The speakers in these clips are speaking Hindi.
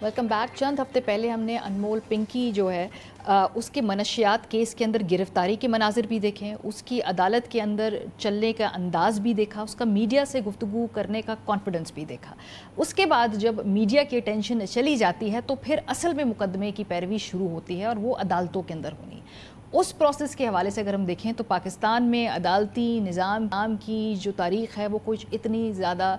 Welcome back. चंद हफ्ते पहले हमने अनमोल पिंकी जो है उसके मनशियात केस के अंदर गिरफ्तारी के मनाजिर भी देखे, उसकी अदालत के अंदर चलने का अंदाज़ भी देखा, उसका मीडिया से गुफ्तगू करने का कॉन्फिडेंस भी देखा। उसके बाद जब मीडिया की अटेंशन चली जाती है तो फिर असल में मुकदमे की पैरवी शुरू होती है और वो अदालतों के अंदर होनी। उस प्रोसेस के हवाले से अगर हम देखें तो पाकिस्तान में अदालती निज़ाम की जो तारीख़ है वो कुछ इतनी ज़्यादा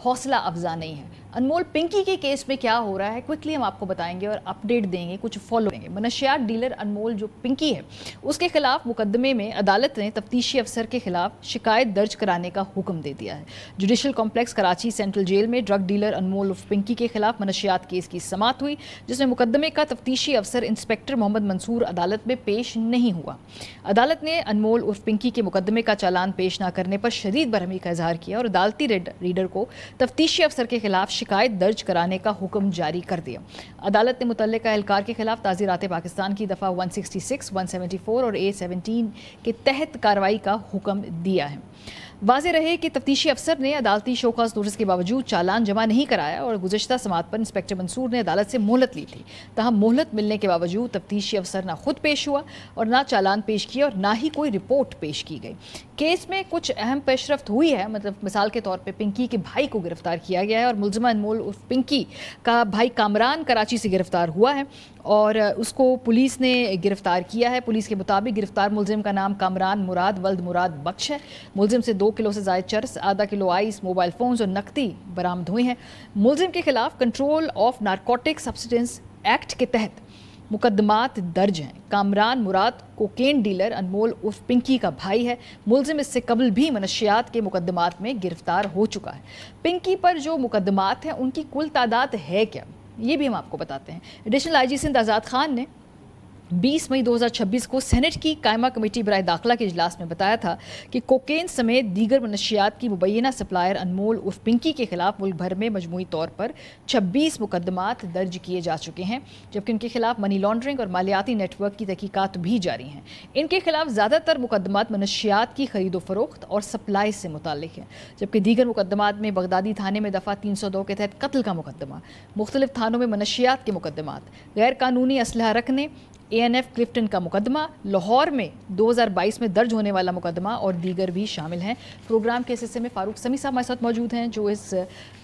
हौसला अफजा नहीं है। अनमोल पिंकी के केस में क्या हो रहा है क्विकली हम आपको बताएंगे और अपडेट देंगे, कुछ फॉलो करेंगे। मनशियात डीलर अनमोल जो पिंकी है उसके खिलाफ मुकदमे में अदालत ने तफ्तीशी अफसर के खिलाफ शिकायत दर्ज कराने का हुक्म दे दिया है। Judicial complex Karachi central jail में ड्रग डीलर अनमोल उर्फ पिंकी के खिलाफ मनशियात केस की समाअत हुई, जिसमें मुकदमे का तफ्तीशी अफसर इंस्पेक्टर मोहम्मद मंसूर अदालत में पेश नहीं हुआ। अदालत ने अनमोल उर्फ पिंकी के मुकदमे का चालान पेश न करने पर शदीद बरहमी का इजहार किया और अदालती रीडर को तफ्तीशी अफसर के खिलाफ शिकायत दर्ज कराने का हुक्म जारी कर दिया। अदालत ने मुतल्लिका एहलकार के खिलाफ ताज़ीरात पाकिस्तान की दफ़ा 166, 174 और A17 के तहत कार्रवाई का हुक्म दिया है। वाज़ेह रहे कि तफ्तीशी अफसर ने अदालती शोकॉज नोटिस के बावजूद चालान जमा नहीं कराया और गुज़श्ता समाअत पर इंस्पेक्टर मंसूर ने अदालत से मोहलत ली थी। तहम मोहलत मिलने के बावजूद तफ्तीशी अफसर ना खुद पेश हुआ और ना चालान पेश किया और ना ही कोई रिपोर्ट पेश की गई। केस में कुछ अहम पेशरफ्त हुई है, मतलब मिसाल के तौर पर पिंकी के भाई को गिरफ्तार किया गया है और मुलज़िमा अनमोल उर्फ पिंकी का भाई कामरान कराची से गिरफ्तार हुआ है और उसको पुलिस ने गिरफ्तार किया है। पुलिस के मुताबिक गिरफ्तार मुलजिम का नाम कामरान मुराद वल्द मुराद बख्श है। मुलजिम से 2 किलो से ज़ायद चरस, आधा किलो आइस, मोबाइल फ़ोन्स और नकदी बरामद हुई हैं। मुलजिम के खिलाफ control of narcotic substance act के तहत मुकदमात दर्ज हैं। कामरान मुराद कोकेन डीलर अनमोल उर्फ पिंकी का भाई है। मुलजिम इससे कबल भी मनशियात के मुकदमात में गिरफ्तार हो चुका है। पिंकी पर जो मुकदमात हैं उनकी कुल तादाद है क्या, ये भी हम आपको बताते हैं। एडिशनल IG सिंध आज़ाद खान ने 20 मई 2026 को सेनेट की कायमा कमेटी बराए दाखिला के इजलास में बताया था कि कोकेन समेत दीगर मनशियात की मुबैना सप्लायर अनमोल उर्फ पिंकी के खिलाफ मुल्क भर में मजमूई तौर पर 26 मुकदमात दर्ज किए जा चुके हैं, जबकि इनके खिलाफ मनी लॉन्ड्रिंग और मालियाती नेटवर्क की तहकीकात भी जारी हैं। इनके खिलाफ ज़्यादातर मुकदमात मनशियात की खरीदो फरोख्त और सप्लाई से मुताल्लिक हैं, जबकि दीगर मुकदमात में बगदादी थाने में दफ़ा 302 के तहत कत्ल का मुकदमा, मुख्तलिफ थानों में मनशियात के मुकदमात, गैर कानूनी असलहा रखने, ANF क्लिफ्टन का मुकदमा, लाहौर में 2022 में दर्ज होने वाला मुकदमा और दीगर भी शामिल हैं। प्रोग्राम के इस हिस्से में फ़ारूक समी साहब हमारे साथ मौजूद हैं जो इस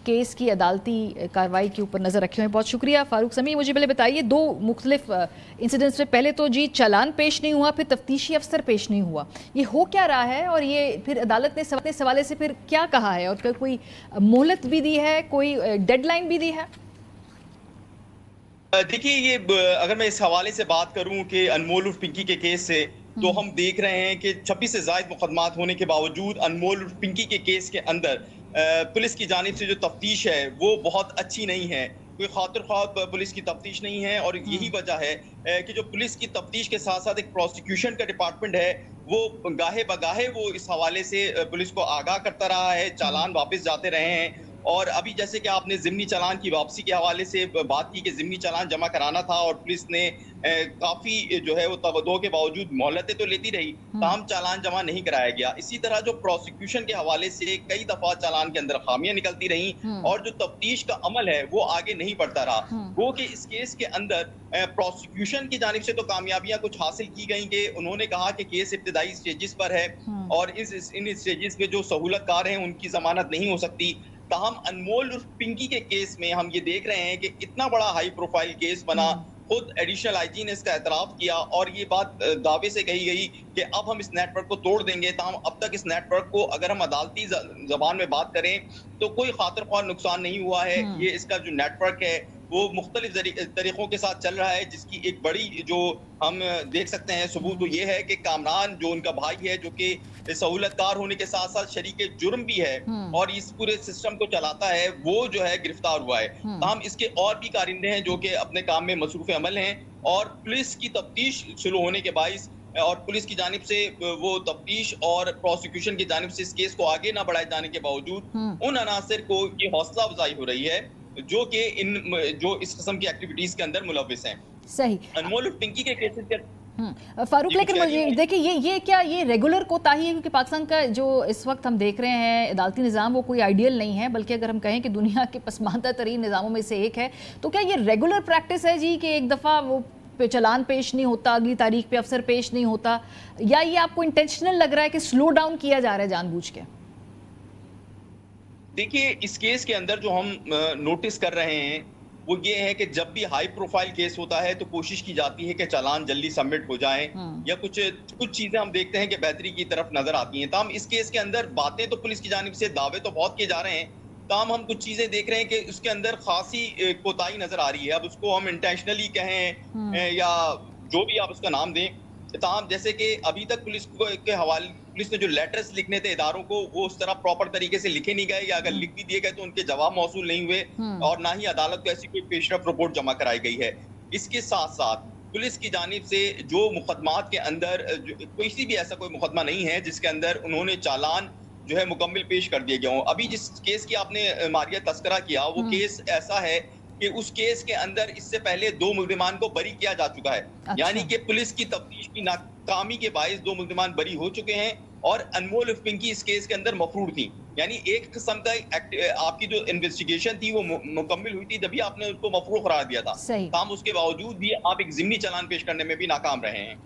केस की अदालती कार्रवाई के ऊपर नज़र रखे हुए हैं। बहुत शुक्रिया फ़ारूक समी। मुझे पहले बताइए, 2 मुख्तलिफ इंसिडेंट्स में पहले तो जी चालान पेश नहीं हुआ, फिर तफ्तीशी अफसर पेश नहीं हुआ, ये हो क्या रहा है और ये फिर अदालत ने इस हवाले से फिर क्या कहा है और कोई मोहलत भी दी है, कोई डेडलाइन भी दी है? देखिए, ये अगर मैं इस हवाले से बात करूं कि अनमोल उर्फ पिंकी के केस से, तो हम देख रहे हैं कि 26 से ज़ायद मुकदमात होने के बावजूद अनमोल उर्फ पिंकी के केस के अंदर पुलिस की जानिब से जो तफ्तीश है वो बहुत अच्छी नहीं है। कोई खातिर ख्वाह पुलिस की तफ्तीश नहीं है और यही वजह है कि जो पुलिस की तफ्तीश के साथ साथ एक प्रोसिक्यूशन का डिपार्टमेंट है वो गाहे बगाहे वो इस हवाले से पुलिस को आगाह करता रहा है, चालान वापस जाते रहे हैं। और अभी जैसे कि आपने ज़िमनी चालान की वापसी के हवाले से बात की कि ज़िमनी चालान जमा कराना था और पुलिस ने काफ़ी जो है वो तवज्जो के बावजूद मोहलतें तो लेती रही, ताहम चालान जमा नहीं कराया गया। इसी तरह जो प्रोसिक्यूशन के हवाले से कई दफ़ा चालान के अंदर खामियां निकलती रही और जो तफ्तीश का अमल है वो आगे नहीं बढ़ता रहा। वो कि इस केस के अंदर प्रोसिक्यूशन की जानिब से तो कामयाबियां कुछ हासिल की गई कि उन्होंने कहा कि केस इब्तदाई स्टेजेस पर है और इन स्टेजेस पे जो सहूलतकार हैं उनकी जमानत नहीं हो सकती। ताहम अनमोल उर्फ पिंकी के केस में हम ये देख रहे हैं कि इतना बड़ा हाई प्रोफाइल केस बना, खुद एडिशनल IG ने इसका एतराफ़ किया और ये बात दावे से कही गई कि अब हम इस नेटवर्क को तोड़ देंगे। ताहम अब तक इस नेटवर्क को अगर हम अदालती ज़बान में बात करें तो कोई खातिर ख्वाह नुकसान नहीं हुआ है। ये इसका जो नेटवर्क है वो मुख्तलिफ तरीक़ों के साथ चल रहा है, जिसकी एक बड़ी जो हम देख सकते हैं सबूत तो ये है कि कामरान जो उनका भाई है, जो कि सहूलतकार होने के साथ साथ शरीके जुर्म भी है और इस पूरे सिस्टम को चलाता है, वो जो है गिरफ्तार हुआ है। हम इसके और भी कारिंदे हैं जो कि अपने काम में मसरूफ़ अमल हैं और पुलिस की तफ्तीश शुरू होने के बाइस और पुलिस की जानिब से वो तफ्तीश और प्रोसिक्यूशन की जानिब से इस केस को आगे ना बढ़ाए जाने के बावजूद उन अनासर को ये हौसला अफजाई हो रही है जो कि जो इस किस्म की एक्टिविटीज के अंदर मुलव्विस हैं। सही। अनमोल पिंकी के केसेस के फारूक, ये कुछ लेकिन कह रही मुझे हैं? देखिए ये क्या ये रेगुलर कोताही है? क्योंकि पाकिस्तान का जो इस वक्त हम देख रहे हैं अदालती निज़ाम वो कोई आइडियल नहीं है, बल्कि अगर हम कहें कि दुनिया के पसमानदा तरीन निज़ामों में से एक है, तो क्या ये रेगुलर प्रैक्टिस है जी कि एक दफ़ा वो चालान पेश नहीं होता, अगली तारीख पे अफसर पेश नहीं होता, या ये आपको इंटेंशनल लग रहा है कि स्लो डाउन किया जा रहा है जानबूझ के? देखिए, इस केस के अंदर जो हम नोटिस कर रहे हैं, वो ये है कि जब भी हाई प्रोफाइल केस होता है, तो कोशिश की जाती है कि चालान जल्दी सबमिट हो जाएँ हम्म। या कुछ कुछ चीज़ें हम देखते हैं कि बेहतरी की तरफ नज़र आती हैं। ताहम इस केस के अंदर बातें तो पुलिस की जानिब से दावे तो बहुत किए जा रहे हैं, ताहम हम कुछ चीज़ें देख रहे हैं कि उसके अंदर ख़ासी कोताही नज़र आ रही है। अब उसको हम इंटेंशनली कहें या जो भी आप उसका नाम दें, ताहम जैसे कि अभी तक पुलिस को के हवाले पुलिस ने जो लेटर्स लिखने थे इदारों को, वो उस तरह प्रॉपर तरीके से लिखे नहीं गए, या अगर हम्म। लिख भी दिए गए तो उनके जवाब मौसूल नहीं हुए, हम्म। और ना ही अदालत को ऐसी कोई पेशरफ रिपोर्ट जमा कराई गई है। इसके साथ-साथ पुलिस की जानिब से जो मुकदमात के अंदर किसी भी ऐसा कोई मुकदमा नहीं है जिसके अंदर उन्होंने चालान जो है मुकम्मल पेश कर दिए गए हों। अभी जिस केस की आपने मारिया तज़किरा किया, वो हम्म। केस ऐसा है कि उस केस के अंदर इससे पहले 2 मुल्ज़िमान को बरी किया जा चुका है। यानी अच्छा। कि पुलिस की तफ्तीश की नाकामी के बाइस 2 मुल्ज़िमान बरी हो चुके हैं, और अनमोल उर्फ पिंकी इस केस के अंदर मफरूर थी। यानी एक किस्म का आपकी जो इन्वेस्टिगेशन थी वो मुकम्मिल हुई थी, तभी आपने उसको मफरूर करार दिया था। सही। ताहम उसके बावजूद भी आप एक ज़िम्नी चालान पेश करने में भी नाकाम रहे हैं।